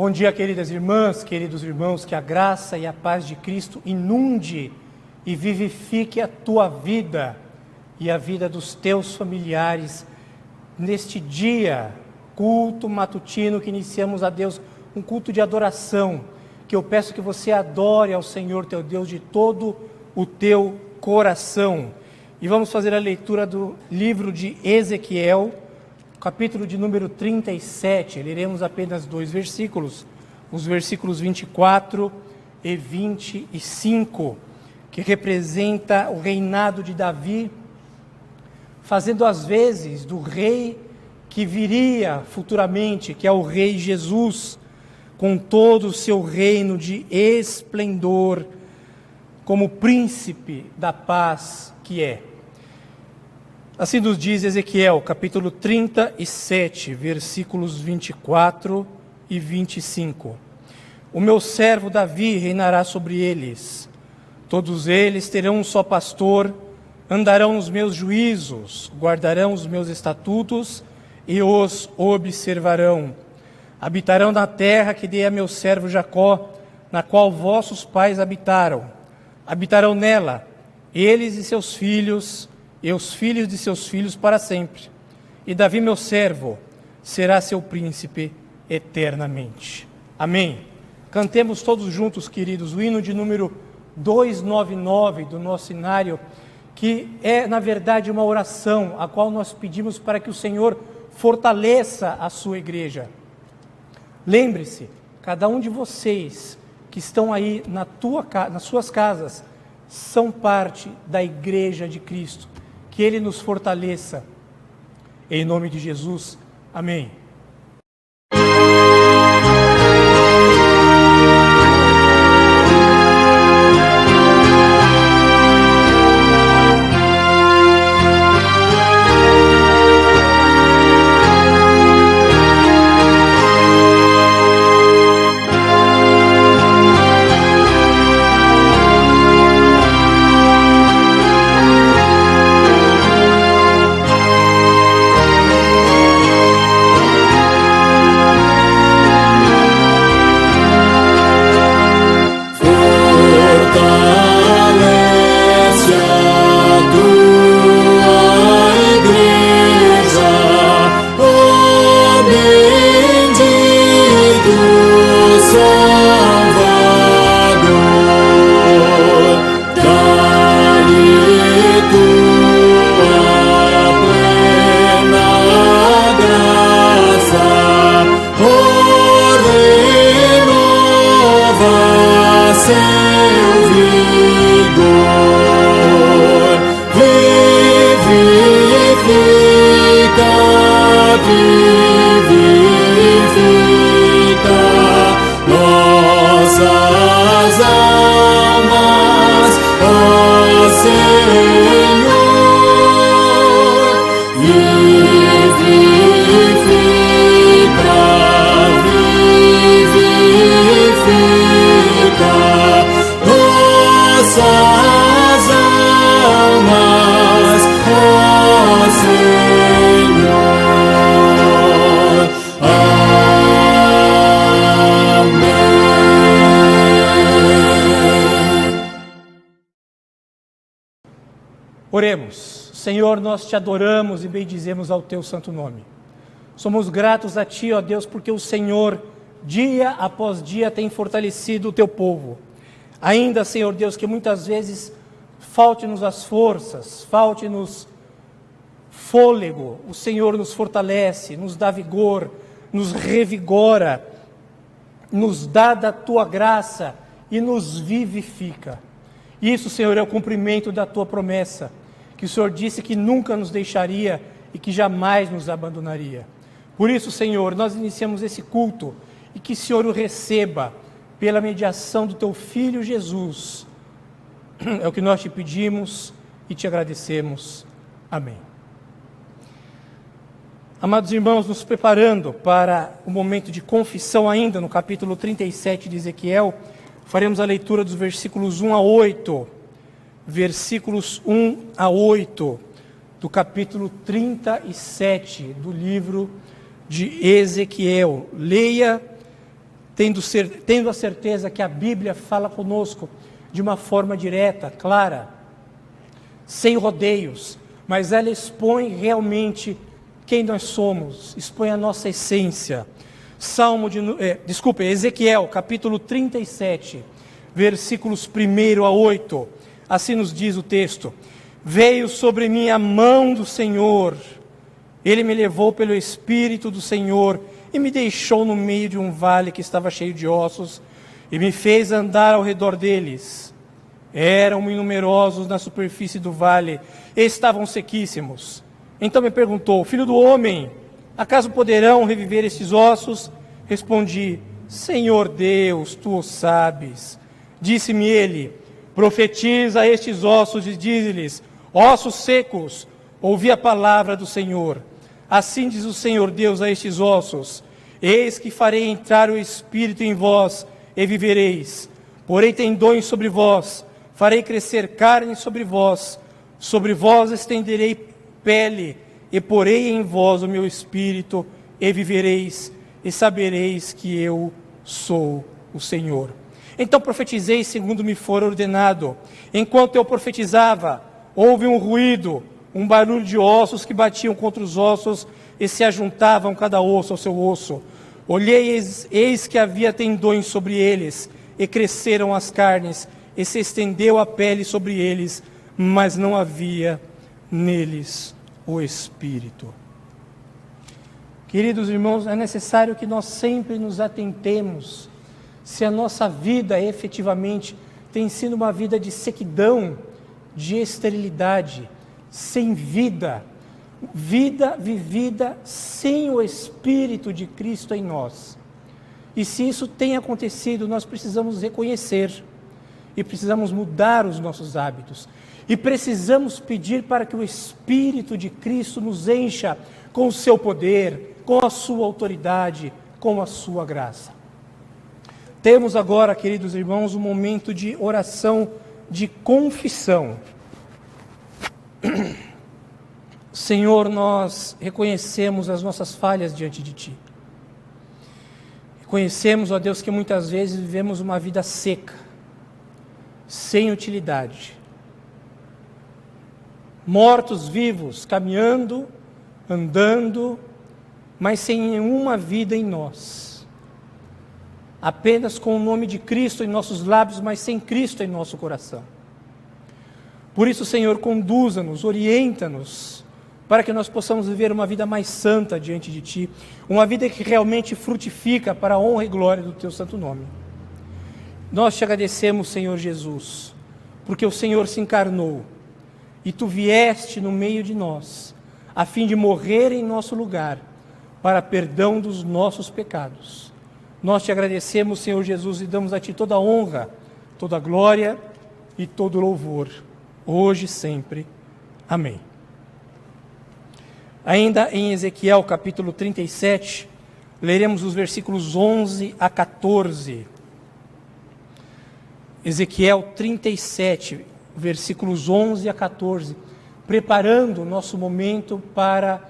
Bom dia, queridas irmãs, queridos irmãos, que a graça e a paz de Cristo inunde e vivifique a tua vida e a vida dos teus familiares neste dia, culto matutino que iniciamos a Deus, um culto de adoração, que eu peço que você adore ao Senhor teu Deus de todo o teu coração. E vamos fazer a leitura do livro de Ezequiel, capítulo de número 37, leremos apenas 2 versículos, os versículos 24 e 25, que representa o reinado de Davi, fazendo as vezes do rei que viria futuramente, que é o rei Jesus, com todo o seu reino de esplendor, como príncipe da paz que é. Assim nos diz Ezequiel, capítulo 37, versículos 24 e 25. O meu servo Davi reinará sobre eles. Todos eles terão um só pastor, andarão nos meus juízos, guardarão os meus estatutos e os observarão. Habitarão na terra que dei a meu servo Jacó, na qual vossos pais habitaram. Habitarão nela, eles e seus filhos, e os filhos de seus filhos para sempre. E Davi, meu servo, será seu príncipe eternamente. Amém. Cantemos todos juntos, queridos, o hino de número 299 do nosso inário, que é, na verdade, uma oração, a qual nós pedimos para que o Senhor fortaleça a sua igreja. Lembre-se, cada um de vocês que estão aí nas suas casas, são parte da igreja de Cristo. Que Ele nos fortaleça. Em nome de Jesus. Amém. Oremos. Senhor, nós te adoramos e bendizemos ao teu santo nome. Somos gratos a ti, ó Deus, porque o Senhor, dia após dia, tem fortalecido o teu povo. Ainda, Senhor Deus, que muitas vezes falte-nos as forças, falte-nos fôlego, o Senhor nos fortalece, nos dá vigor, nos revigora, nos dá da tua graça e nos vivifica. Isso, Senhor, é o cumprimento da tua promessa, que o Senhor disse que nunca nos deixaria e que jamais nos abandonaria. Por isso, Senhor, nós iniciamos esse culto e que o Senhor o receba pela mediação do teu Filho Jesus. É o que nós te pedimos e te agradecemos. Amém. Amados irmãos, nos preparando para o momento de confissão ainda, no capítulo 37 de Ezequiel, faremos a leitura dos versículos 1 a 8. Versículos 1 a 8 do capítulo 37 do livro de Ezequiel. Leia tendo a certeza que a Bíblia fala conosco de uma forma direta, clara, sem rodeios, mas ela expõe realmente quem nós somos, expõe a nossa essência. Ezequiel, capítulo 37, versículos 1 a 8, assim nos diz o texto: veio sobre mim a mão do Senhor, Ele me levou pelo Espírito do Senhor e me deixou no meio de um vale que estava cheio de ossos e me fez andar ao redor deles. Eram numerosos na superfície do vale e estavam sequíssimos. Então me perguntou: filho do homem, acaso poderão reviver estes ossos? Respondi: Senhor Deus, tu o sabes. Disse-me ele: profetiza a estes ossos e dize-lhes: ossos secos, ouvi a palavra do Senhor. Assim diz o Senhor Deus a estes ossos: eis que farei entrar o Espírito em vós e vivereis. Porei tendões sobre vós, farei crescer carne sobre vós estenderei pele, e porei em vós o meu Espírito, e vivereis, e sabereis que eu sou o Senhor. Então profetizei segundo me for ordenado. Enquanto eu profetizava, houve um ruído, um barulho de ossos que batiam contra os ossos e se ajuntavam cada osso ao seu osso. Olhei, eis que havia tendões sobre eles, e cresceram as carnes, e se estendeu a pele sobre eles, mas não havia neles o Espírito. Queridos irmãos, é necessário que nós sempre nos atentemos se a nossa vida efetivamente tem sido uma vida de sequidão, de esterilidade, sem vida, vida vivida sem o Espírito de Cristo em nós. E se isso tem acontecido, nós precisamos reconhecer e precisamos mudar os nossos hábitos e precisamos pedir para que o Espírito de Cristo nos encha com o seu poder, com a sua autoridade, com a sua graça. Temos agora, queridos irmãos, um momento de oração, de confissão. Senhor, nós reconhecemos as nossas falhas diante de Ti. Reconhecemos, ó Deus, que muitas vezes vivemos uma vida seca, sem utilidade. Mortos vivos, caminhando, andando, mas sem nenhuma vida em nós. Apenas com o nome de Cristo em nossos lábios, mas sem Cristo em nosso coração. Por isso, Senhor, conduza-nos, orienta-nos, para que nós possamos viver uma vida mais santa diante de Ti, uma vida que realmente frutifica para a honra e glória do Teu santo nome. Nós Te agradecemos, Senhor Jesus, porque o Senhor se encarnou, e Tu vieste no meio de nós, a fim de morrer em nosso lugar, para perdão dos nossos pecados. Nós Te agradecemos, Senhor Jesus, e damos a Ti toda a honra, toda a glória e todo o louvor, hoje e sempre. Amém. Ainda em Ezequiel capítulo 37, leremos os versículos 11 a 14. Ezequiel 37, versículos 11 a 14, preparando o nosso momento para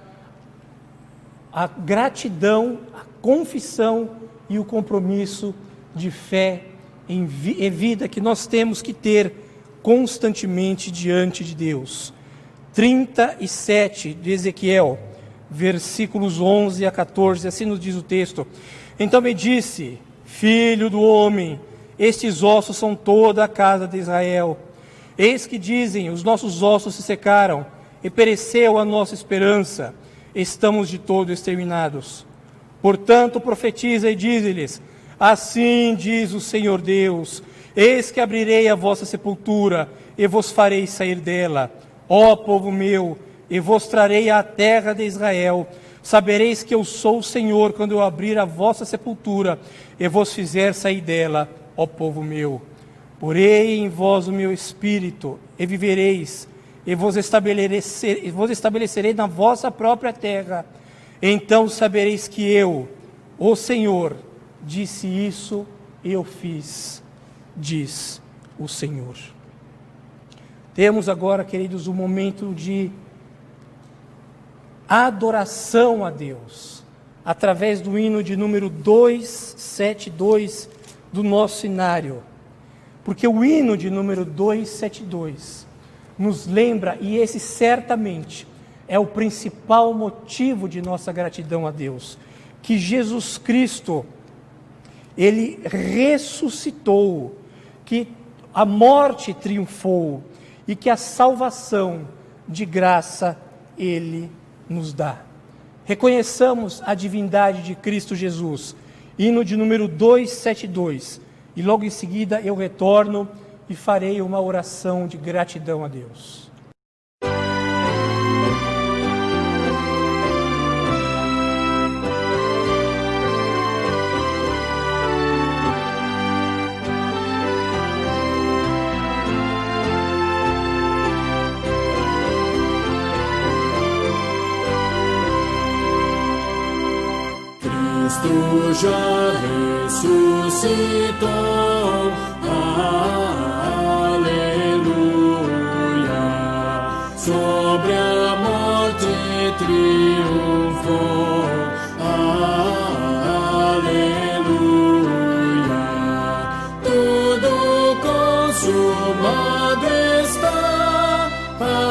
a gratidão, a confissão e o compromisso de fé e vida que nós temos que ter constantemente diante de Deus. 37 de Ezequiel, versículos 11 a 14, assim nos diz o texto: então me disse, filho do homem, estes ossos são toda a casa de Israel. Eis que dizem, os nossos ossos se secaram, e pereceu a nossa esperança, estamos de todo exterminados. Portanto profetiza e dize-lhes, assim diz o Senhor Deus, eis que abrirei a vossa sepultura, e vos farei sair dela, ó povo meu, e vos trarei à terra de Israel. Sabereis que eu sou o Senhor, quando eu abrir a vossa sepultura, e vos fizer sair dela, ó povo meu. Porei em vós o meu espírito, e vivereis, e vos estabelecerei na vossa própria terra. Então sabereis que eu, o Senhor, disse isso e eu fiz, diz o Senhor. Temos agora, queridos, um momento de adoração a Deus, através do hino de número 272 do nosso inário. Porque o hino de número 272 nos lembra, e esse certamente é o principal motivo de nossa gratidão a Deus, que Jesus Cristo, Ele ressuscitou, que a morte triunfou e que a salvação de graça Ele nos dá. Reconheçamos a divindade de Cristo Jesus. Hino de número 272. E logo em seguida eu retorno e farei uma oração de gratidão a Deus. Cristo já ressuscitou, aleluia, sobre a morte triunfou, aleluia, tudo consumado está, aleluia,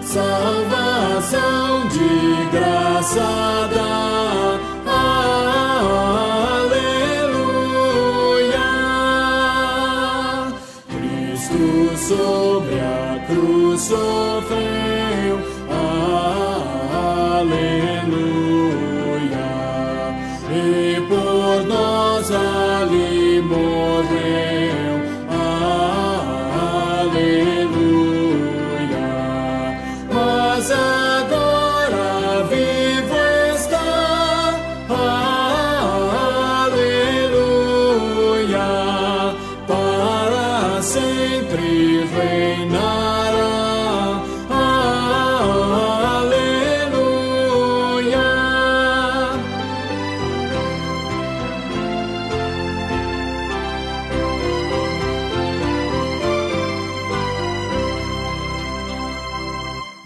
salvação de graça dá, aleluia. Cristo sobre a cruz sofreu, aleluia, e por nós ali morreu, aleluia. Mas agora vivo está, aleluia, para sempre reinará, aleluia.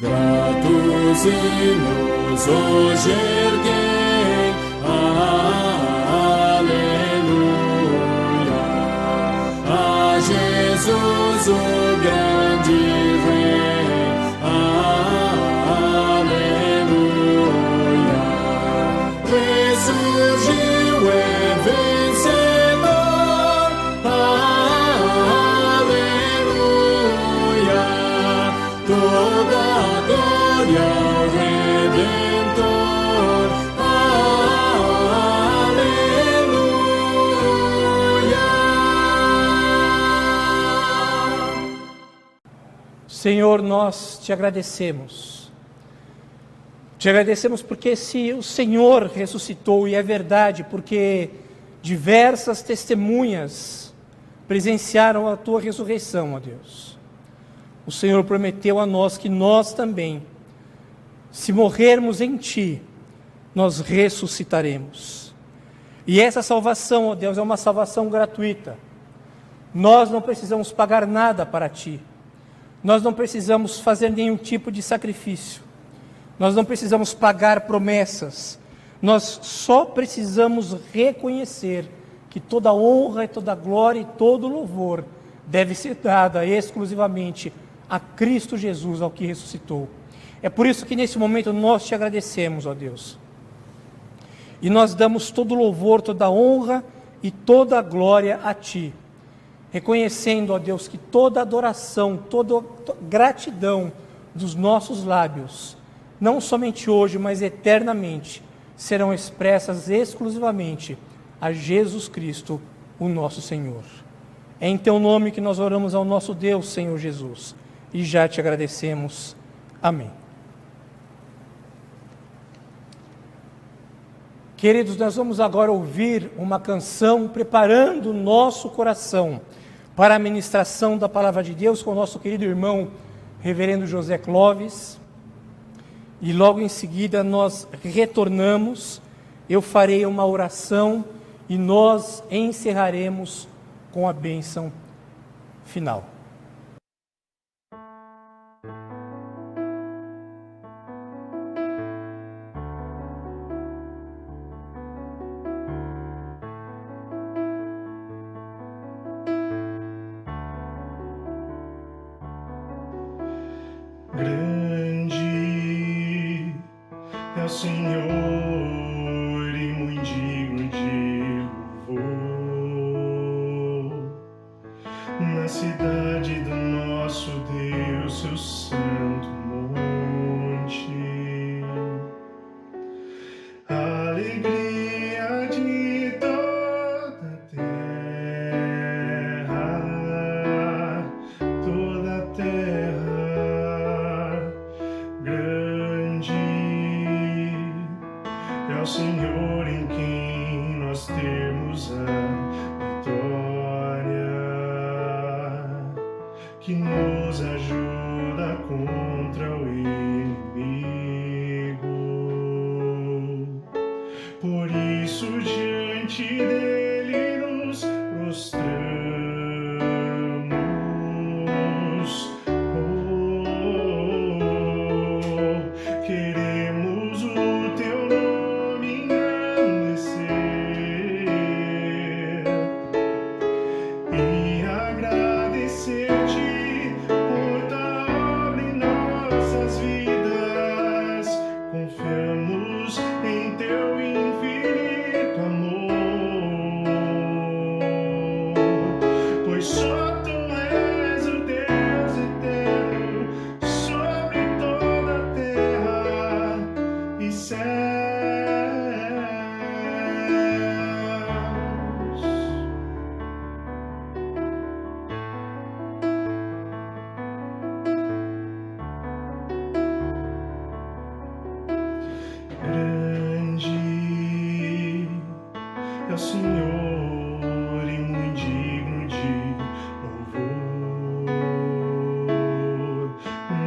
Gratos hinos hoje erguei, aleluia, a Jesus o grande Rei, aleluia, ressurgiu é vencedor, aleluia, toda a glória ao Redentor, aleluia. Senhor, nós te agradecemos. Te agradecemos porque se o Senhor ressuscitou, e é verdade, porque diversas testemunhas presenciaram a tua ressurreição, ó Deus. O Senhor prometeu a nós que nós também, se morrermos em ti, nós ressuscitaremos. E essa salvação, ó Deus, é uma salvação gratuita. Nós não precisamos pagar nada para ti. Nós não precisamos fazer nenhum tipo de sacrifício. Nós não precisamos pagar promessas. Nós só precisamos reconhecer que toda honra e toda glória e todo louvor deve ser dada exclusivamente a Cristo Jesus, ao que ressuscitou. É por isso que nesse momento nós te agradecemos, ó Deus. E nós damos todo louvor, toda honra e toda glória a ti. Reconhecendo, ó Deus, que toda adoração, toda gratidão dos nossos lábios, não somente hoje, mas eternamente, serão expressas exclusivamente a Jesus Cristo, o nosso Senhor. É em teu nome que nós oramos ao nosso Deus, Senhor Jesus, e já te agradecemos. Amém. Queridos, nós vamos agora ouvir uma canção preparando o nosso coração para a ministração da Palavra de Deus com o nosso querido irmão, reverendo José Clóvis. E logo em seguida nós retornamos, eu farei uma oração e nós encerraremos com a bênção final. Grande é o Senhor e muito digno de louvor. Na cidade do nosso Deus, seu santo monte. Alegria de toda a terra, grande é o Senhor em quem nós temos a vitória, que nos ajuda contra o inimigo. Por isso diante dele nos prostramos. Queremos o teu nome engrandecer e agradecer-te por tua obra em nossas vidas. Confiamos em teu infinito amor, pois só tu és o Deus eterno sobre toda a terra e céus. Grande é o Senhor e muito digno de louvor.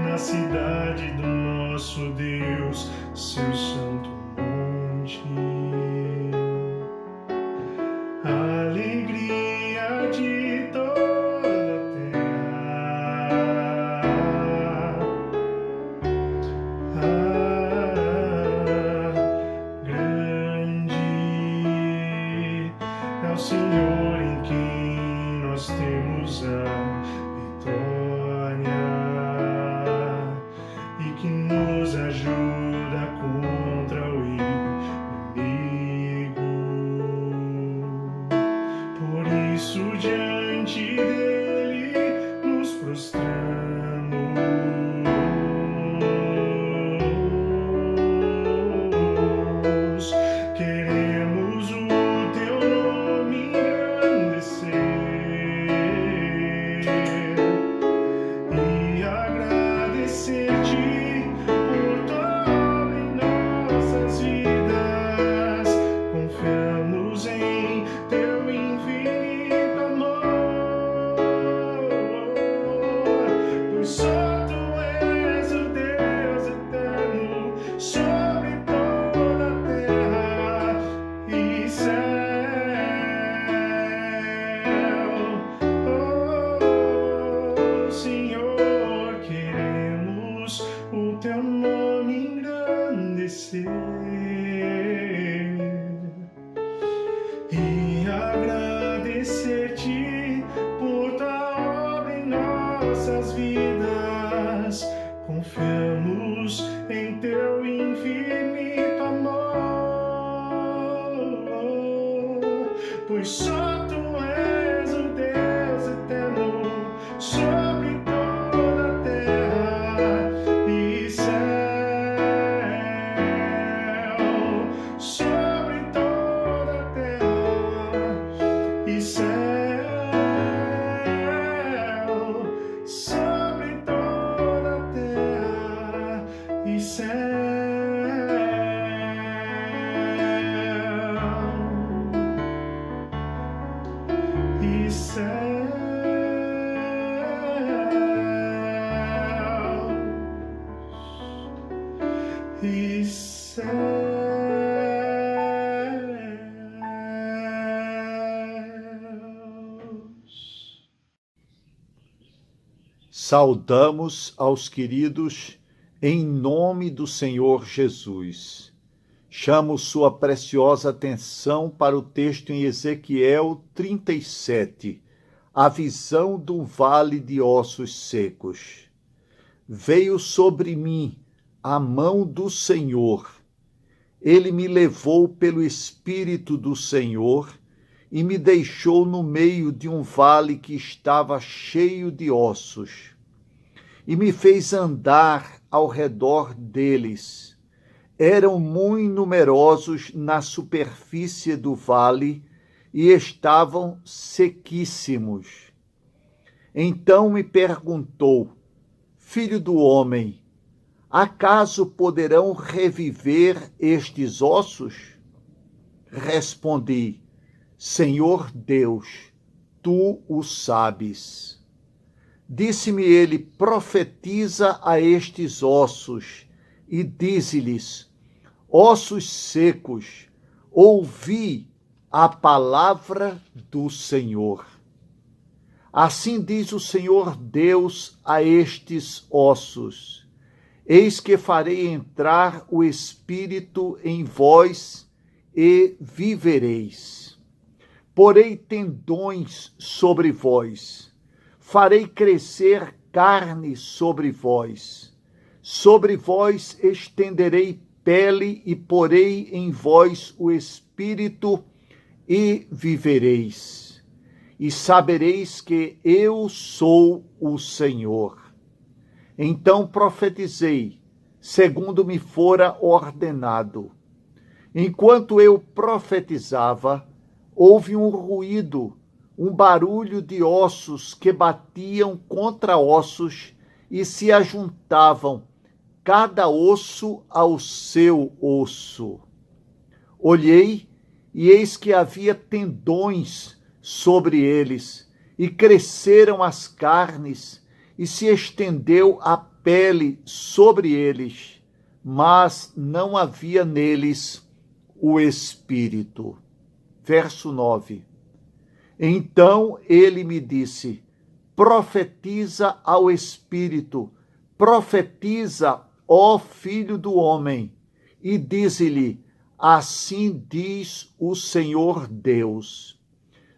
Na cidade do nosso Deus, seu santo monte. Alegria de toda a terra, grande é o Senhor em quem nós temos a vitória e que nos ajuda contra o inimigo. Por isso diante dele nos prostramos. Queremos o teu nome engrandecer e agradecer-te por tua obra em nossas vidas. Confiamos em teu infinito amor, pois só tu és o Deus eterno sobre toda a terra e céu. Oh, Senhor, queremos o teu nome engrandecer e agradecer-te por tua obra em nossas vidas. Confiamos em teu infinito amor, pois só tu és o Deus eterno sobre toda a terra e céu, sobre toda a terra e céu, sobre toda a terra e céu. E céu, e céus. Saudamos aos queridos em nome do Senhor Jesus. Chamo sua preciosa atenção para o texto em Ezequiel 37, a visão do vale de ossos secos. veio sobre mim a mão do Senhor. Ele me levou pelo Espírito do Senhor e me deixou no meio de um vale que estava cheio de ossos, e me fez andar ao redor deles. Eram muito numerosos na superfície do vale e estavam sequíssimos. Então me perguntou: Filho do homem, acaso poderão reviver estes ossos? Respondi: Senhor Deus, tu o sabes. Disse-me ele: profetiza a estes ossos e dize-lhes: ossos secos, ouvi a palavra do Senhor. Assim diz o Senhor Deus a estes ossos: eis que farei entrar o Espírito em vós e vivereis. Porei tendões sobre vós, farei crescer carne sobre vós estenderei pele e porei em vós o Espírito e vivereis. E sabereis que eu sou o Senhor. Então profetizei, segundo me fora ordenado. Enquanto eu profetizava, houve um ruído, um barulho de ossos que batiam contra ossos e se ajuntavam, cada osso ao seu osso. Olhei, e eis que havia tendões sobre eles, e cresceram as carnes, e se estendeu a pele sobre eles, mas não havia neles o Espírito. Verso 9. Então ele me disse: profetiza ao Espírito, profetiza, ó Filho do homem, e dize-lhe: assim diz o Senhor Deus.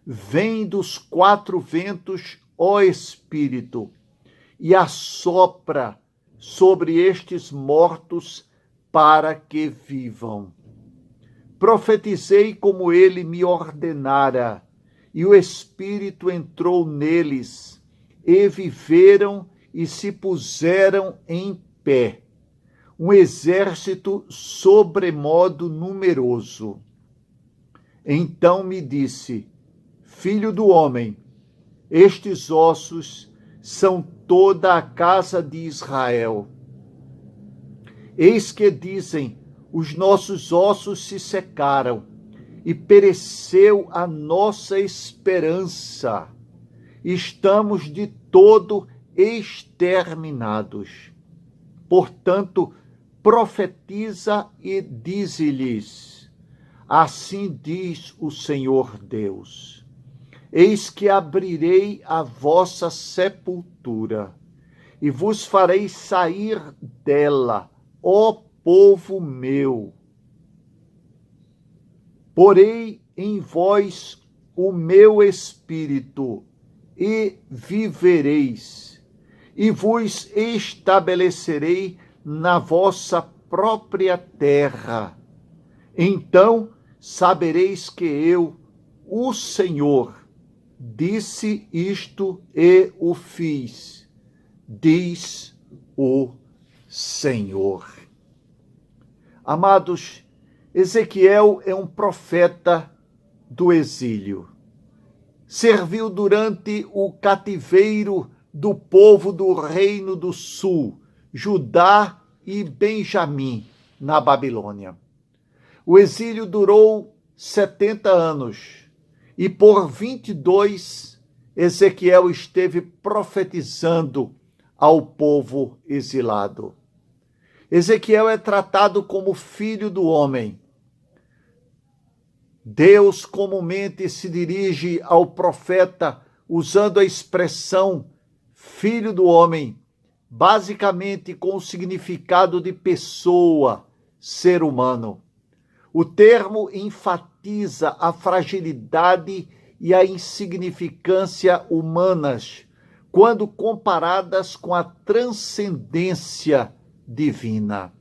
Vem dos quatro ventos, ó Espírito, e assopra sobre estes mortos para que vivam. Profetizei como ele me ordenara, e o Espírito entrou neles, e viveram e se puseram em pé, um exército sobremodo numeroso. Então me disse: Filho do homem, estes ossos são toda a casa de Israel. Eis que dizem: os nossos ossos se secaram, e pereceu a nossa esperança. Estamos de todo exterminados. Portanto, profetiza e dize-lhes: assim diz o Senhor Deus. Eis que abrirei a vossa sepultura, e vos farei sair dela, ó povo meu. Porei em vós o meu Espírito, e vivereis, e vos estabelecerei na vossa própria terra. Então sabereis que eu, o Senhor, disse isto e o fiz, diz o Senhor. Amados, Ezequiel é um profeta do exílio. Serviu durante o cativeiro do povo do Reino do Sul, Judá e Benjamim, na Babilônia. O exílio durou 70 anos. E por 22, Ezequiel esteve profetizando ao povo exilado. Ezequiel é tratado como filho do homem. Deus comumente se dirige ao profeta usando a expressão filho do homem, basicamente com o significado de pessoa, ser humano. O termo enfatiza a fragilidade e a insignificância humanas, quando comparadas com a transcendência divina.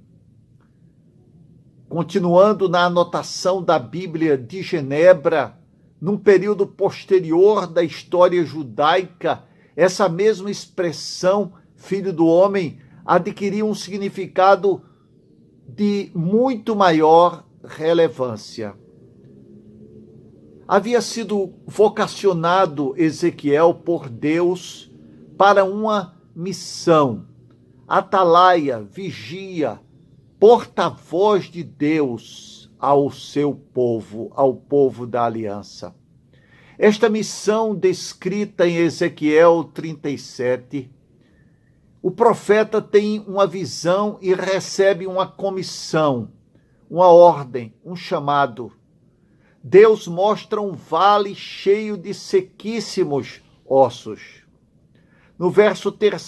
Continuando na anotação da Bíblia de Genebra, num período posterior da história judaica, essa mesma expressão, filho do homem, adquiriu um significado de muito maior relevância. Havia sido vocacionado Ezequiel por Deus para uma missão, atalaia, vigia, porta-voz de Deus ao seu povo, ao povo da aliança. Esta missão descrita em Ezequiel 37, o profeta tem uma visão e recebe uma comissão, uma ordem, um chamado. Deus mostra um vale cheio de sequíssimos ossos. No verso 3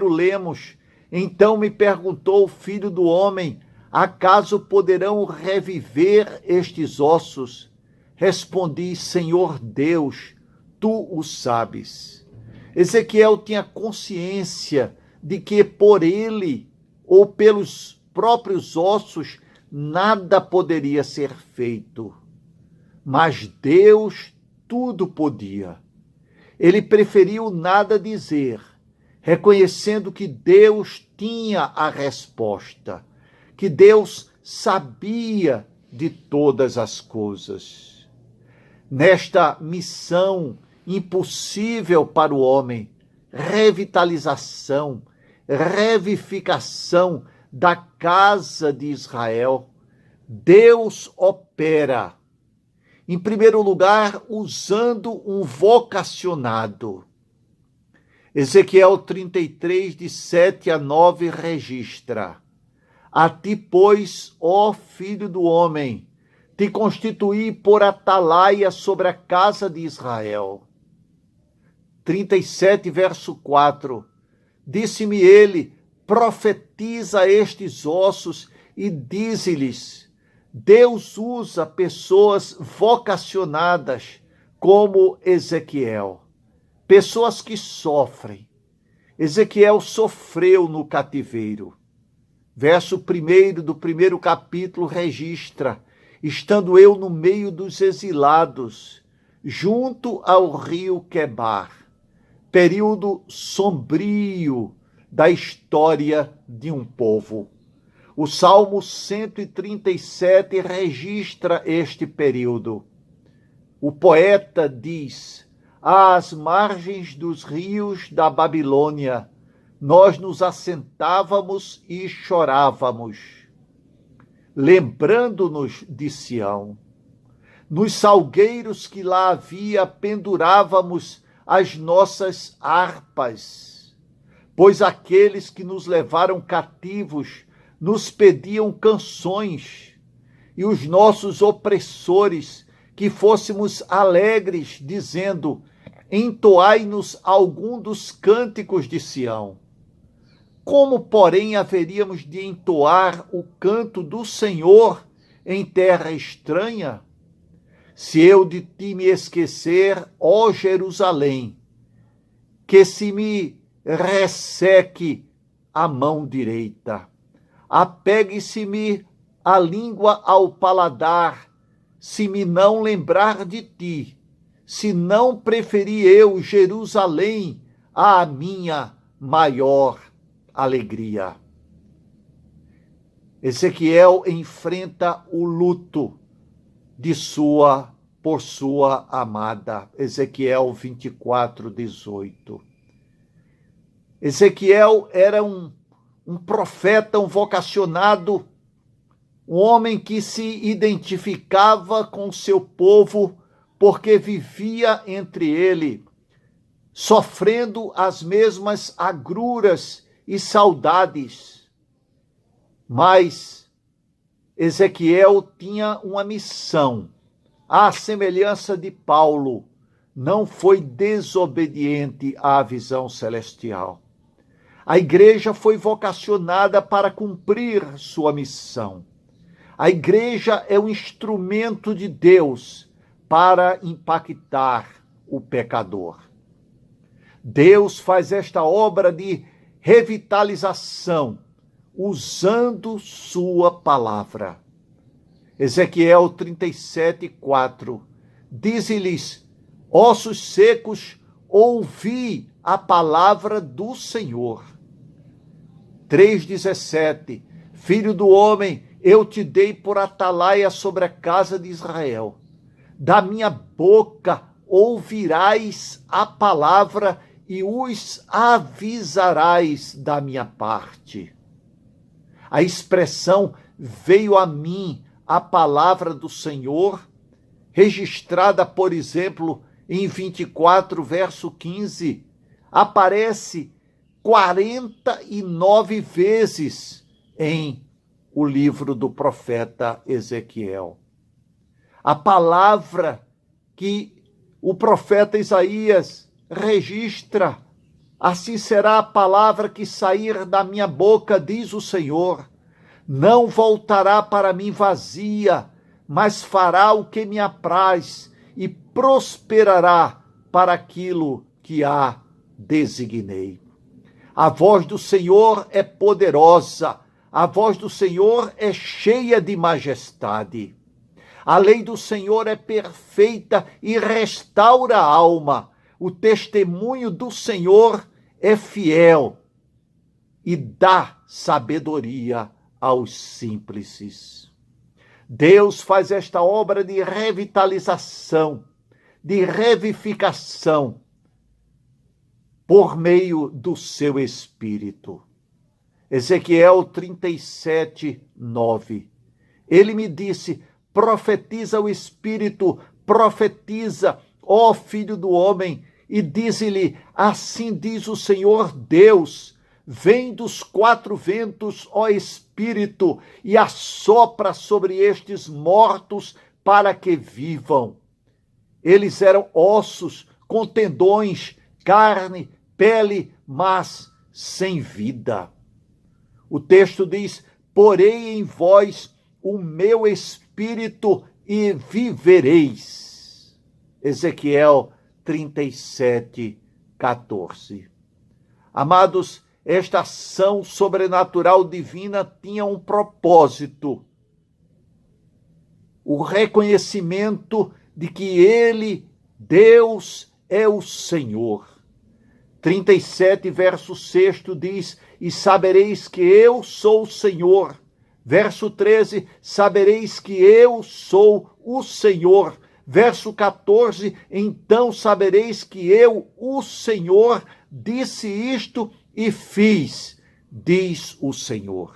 lemos: então me perguntou o filho do homem, acaso poderão reviver estes ossos? Respondi, Senhor Deus, tu o sabes. Ezequiel tinha consciência de que por ele ou pelos próprios ossos nada poderia ser feito. Mas Deus tudo podia. Ele preferiu nada dizer, reconhecendo que Deus tinha a resposta, que Deus sabia de todas as coisas. Nesta missão impossível para o homem, revitalização, revivificação da casa de Israel, Deus opera, em primeiro lugar, usando um vocacionado. Ezequiel 33, de 7 a 9, registra: a ti, pois, ó filho do homem, te constituí por atalaia sobre a casa de Israel. 37, verso 4. Disse-me ele, profetiza estes ossos e dize-lhes: Deus usa pessoas vocacionadas como Ezequiel, pessoas que sofrem. Ezequiel sofreu no cativeiro. Verso 1 do 1º capítulo registra: estando eu no meio dos exilados, junto ao rio Quebar, período sombrio da história de um povo. O Salmo 137 registra este período. O poeta diz: às margens dos rios da Babilônia, nós nos assentávamos e chorávamos, lembrando-nos de Sião. Nos salgueiros que lá havia, pendurávamos as nossas harpas, pois aqueles que nos levaram cativos nos pediam canções, e os nossos opressores que fôssemos alegres, dizendo: entoai-nos algum dos cânticos de Sião. Como, porém, haveríamos de entoar o canto do Senhor em terra estranha? Se eu de ti me esquecer, ó Jerusalém, que se me resseque a mão direita. Apegue-se-me a língua ao paladar, se me não lembrar de ti, se não preferi eu Jerusalém à minha maior alegria. Ezequiel enfrenta o luto por sua amada. Ezequiel 24, 18. Ezequiel era um profeta, um vocacionado, um homem que se identificava com seu povo, porque vivia entre ele, sofrendo as mesmas agruras e saudades. Mas Ezequiel tinha uma missão. À semelhança de Paulo, não foi desobediente à visão celestial. A igreja foi vocacionada para cumprir sua missão. A igreja é um instrumento de Deus para impactar o pecador. Deus faz esta obra de revitalização usando sua palavra. Ezequiel 37:4. Diz-lhes: ossos secos, ouvi a palavra do Senhor. 3:17. Filho do homem, eu te dei por atalaia sobre a casa de Israel. Da minha boca ouvirás a palavra e os avisarás da minha parte. A expressão veio a mim a palavra do Senhor, registrada, por exemplo, em 24, verso 15, aparece 49 vezes em o livro do profeta Ezequiel. A palavra que o profeta Isaías registra: assim será a palavra que sair da minha boca, diz o Senhor. Não voltará para mim vazia, mas fará o que me apraz e prosperará para aquilo que a designei. A voz do Senhor é poderosa, a voz do Senhor é cheia de majestade. A lei do Senhor é perfeita e restaura a alma. O testemunho do Senhor é fiel e dá sabedoria aos simples. Deus faz esta obra de revitalização, de revivificação, por meio do seu Espírito. Ezequiel 37:9. Ele me disse: profetiza o Espírito, profetiza, ó filho do homem, e dize-lhe: assim diz o Senhor Deus, vem dos 4 ventos, ó Espírito, e assopra sobre estes mortos para que vivam. Eles eram ossos com tendões, carne, pele, mas sem vida. O texto diz: porei em vós o meu Espírito e vivereis. Ezequiel 37:14. Amados, esta ação sobrenatural divina tinha um propósito: o reconhecimento de que Ele, Deus, é o Senhor. 37, verso 6 diz: e sabereis que eu sou o Senhor. Verso 13, sabereis que eu sou o Senhor. Verso 14, então sabereis que eu, o Senhor, disse isto e fiz, diz o Senhor.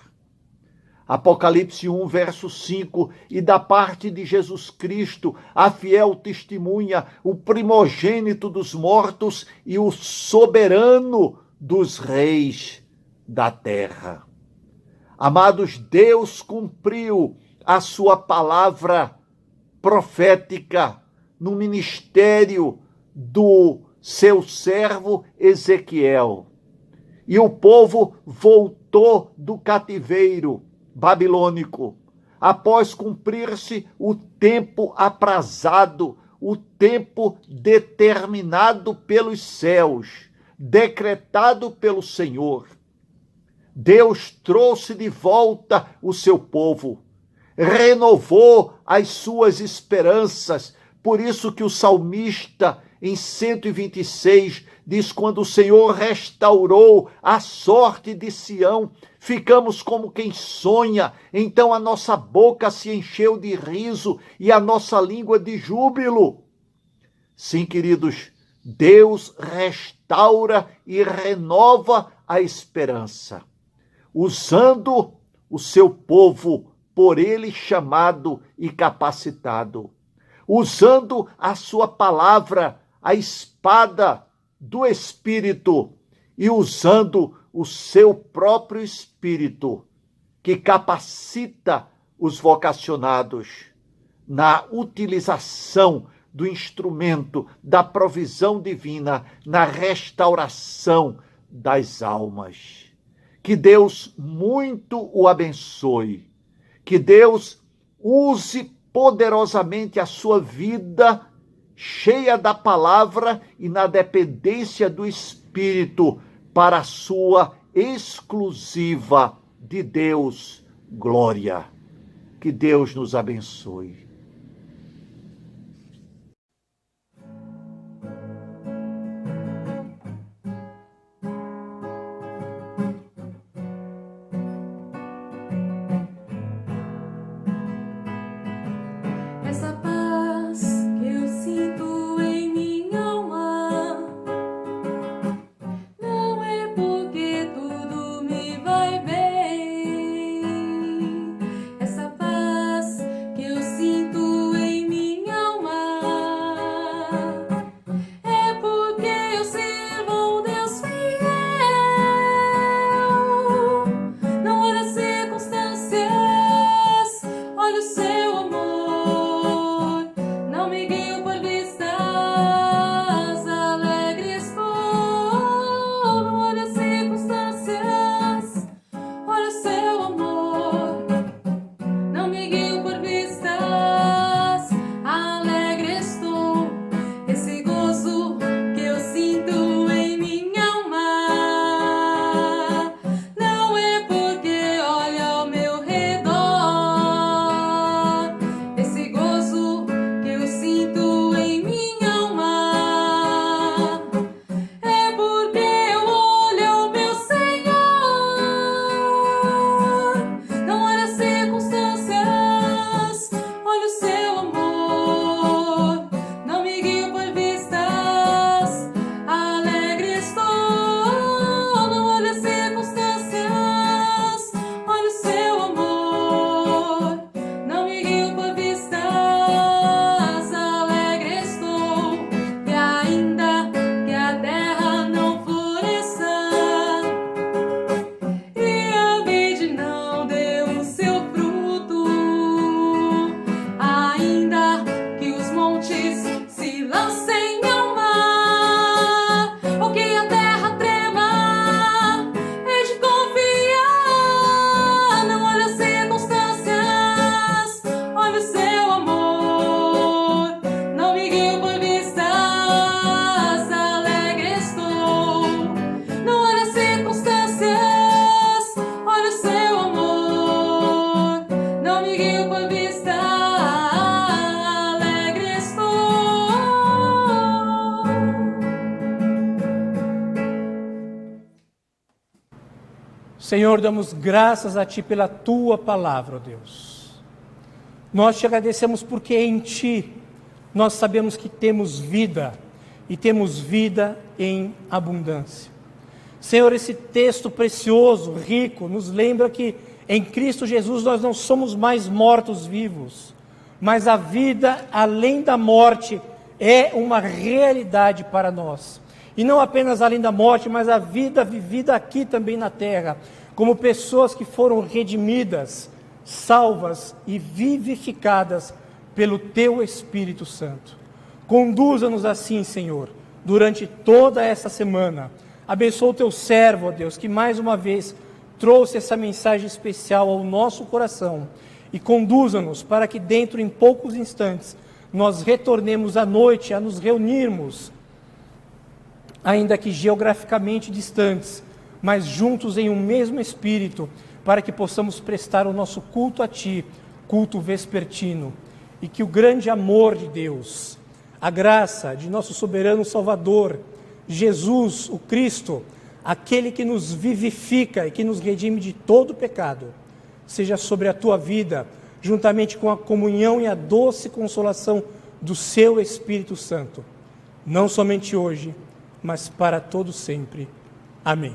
Apocalipse 1, verso 5, e da parte de Jesus Cristo, a fiel testemunha, o primogênito dos mortos e o soberano dos reis da terra. Amados, Deus cumpriu a sua palavra profética no ministério do seu servo Ezequiel. E o povo voltou do cativeiro babilônico, após cumprir-se o tempo aprazado, o tempo determinado pelos céus, decretado pelo Senhor. Deus trouxe de volta o seu povo, renovou as suas esperanças. Por isso que o salmista, em 126, diz: quando o Senhor restaurou a sorte de Sião, ficamos como quem sonha, então a nossa boca se encheu de riso e a nossa língua de júbilo. Sim, queridos, Deus restaura e renova a esperança, usando o seu povo, por ele chamado e capacitado, usando a sua palavra, a espada do Espírito, e usando o seu próprio Espírito, que capacita os vocacionados na utilização do instrumento da provisão divina, na restauração das almas. Que Deus muito o abençoe, que Deus use poderosamente a sua vida, cheia da palavra e na dependência do Espírito Espírito para a sua exclusiva de Deus glória. Que Deus nos abençoe. Essa paz que eu sinto em minha alma não é porque tudo me vai bem. Essa paz que eu sinto em minha alma é porque eu sirvo um Deus fiel. Não olha as circunstâncias, olha o seu amor. Não me guio por vistas alegres estou. Não olha as circunstâncias, olha o seu amor. Não me guio por vistas alegres estou. Esse gozo que eu sinto em minha alma não é porque olha ao meu redor. Esse gozo que eu sinto em minha alma é porque eu olho ao meu Senhor. Não olha as circunstâncias, olha o seu amor. Não me guio por vistas alegres estou. Não olha as circunstâncias, olha o seu amor. Não me guio por vistas alegres estou. E ainda que a terra não floresça e a vide não dê o seu fruto, ainda que os montes se lancem ao mar, ou que a terra trema, hei de confiar. Não olha as circunstâncias, olha o seu amor. Não me guio por vistas alegres estou. Não olha as circunstâncias, olha o seu amor. Não me guio por vistas alegres estou. Senhor, damos graças a Ti pela Tua palavra, ó Deus. Nós te agradecemos porque em Ti nós sabemos que temos vida e temos vida em abundância. Senhor, esse texto precioso, rico, nos lembra que em Cristo Jesus nós não somos mais mortos-vivos, mas a vida além da morte é uma realidade para nós. E não apenas além da morte, mas a vida vivida aqui também na terra, como pessoas que foram redimidas, salvas e vivificadas pelo Teu Espírito Santo. Conduza-nos assim, Senhor, durante toda essa semana. Abençoa o Teu servo, ó Deus, que mais uma vez trouxe essa mensagem especial ao nosso coração. E conduza-nos para que dentro, em poucos instantes, nós retornemos à noite a nos reunirmos, ainda que geograficamente distantes, mas juntos em um mesmo Espírito, para que possamos prestar o nosso culto a Ti, culto vespertino. E que o grande amor de Deus, a graça de nosso soberano Salvador, Jesus, o Cristo, aquele que nos vivifica e que nos redime de todo pecado, seja sobre a tua vida, juntamente com a comunhão e a doce consolação do Seu Espírito Santo, não somente hoje, mas para todo sempre. Amém.